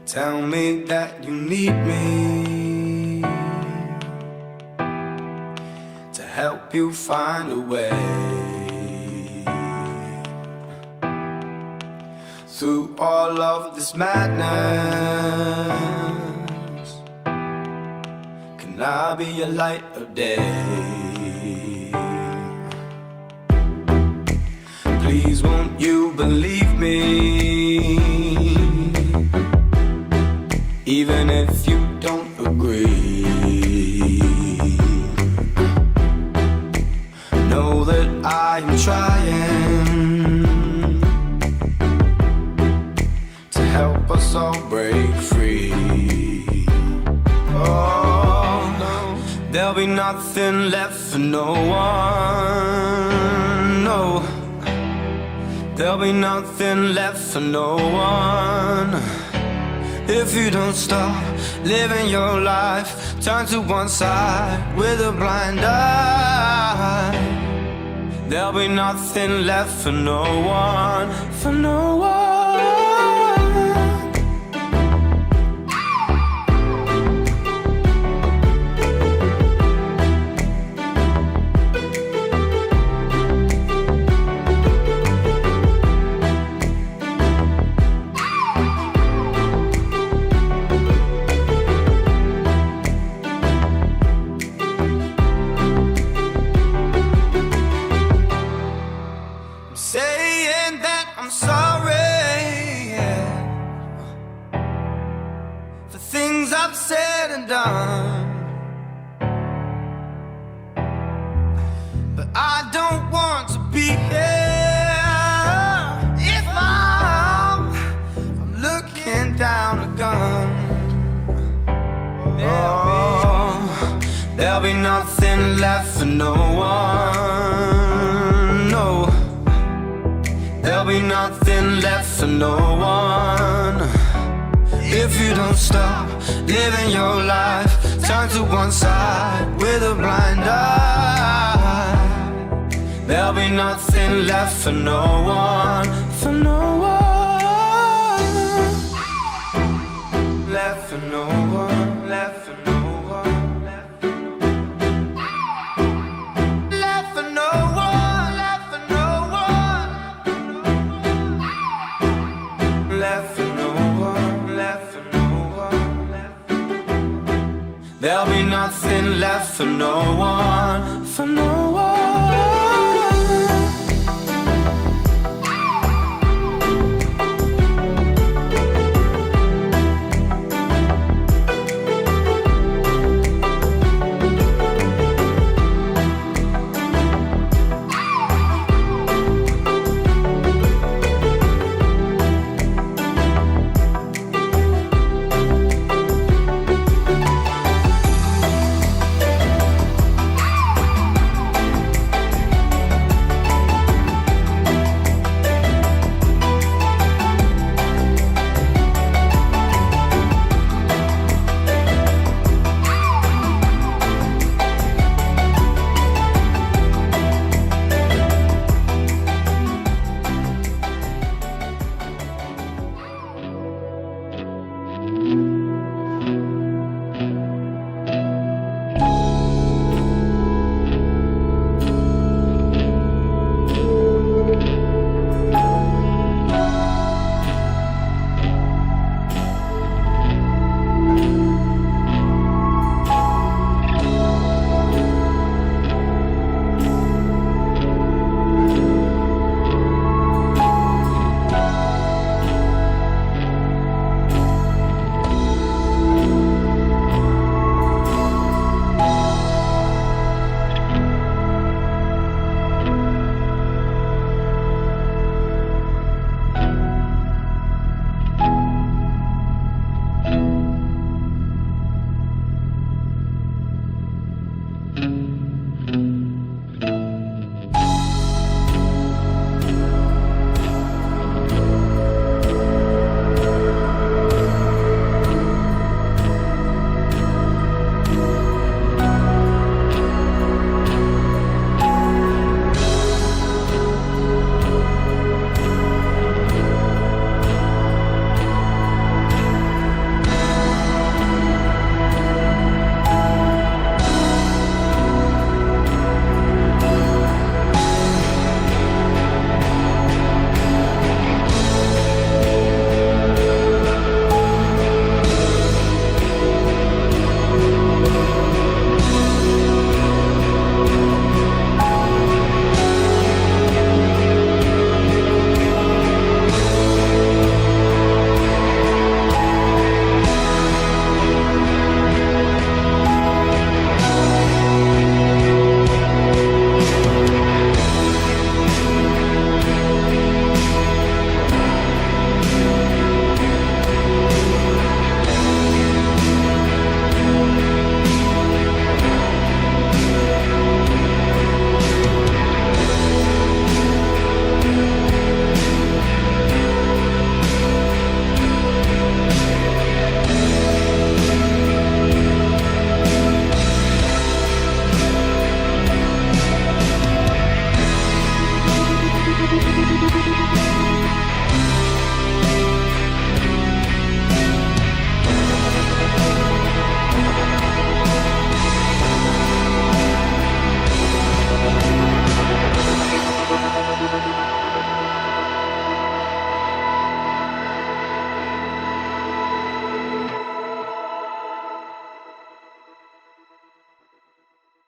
Tell me that you need me to help you find a way through all of this madness. Can I be a light of day? Please won't you believe me, even if you don't agree? Know that I am trying to help us all break free. Oh no, there'll be nothing left for no one. No, there'll be nothing left for no one. If you don't stop living your life, turn to one side with a blind eye, there'll be nothing left for no one, for no one. Saying that I'm sorry, yeah, for things I've said and done, but I don't want to be here if I'm looking down a gun. Oh, there'll be nothing left for no one. No, there'll be nothing left for no one. If you don't stop living your life, turn to one side with a blind eye, there'll be nothing left for no one, for no one. Left for no one, left for no one. Left for no one, left for no one, left for no one. There'll be nothing left for no one, for no one.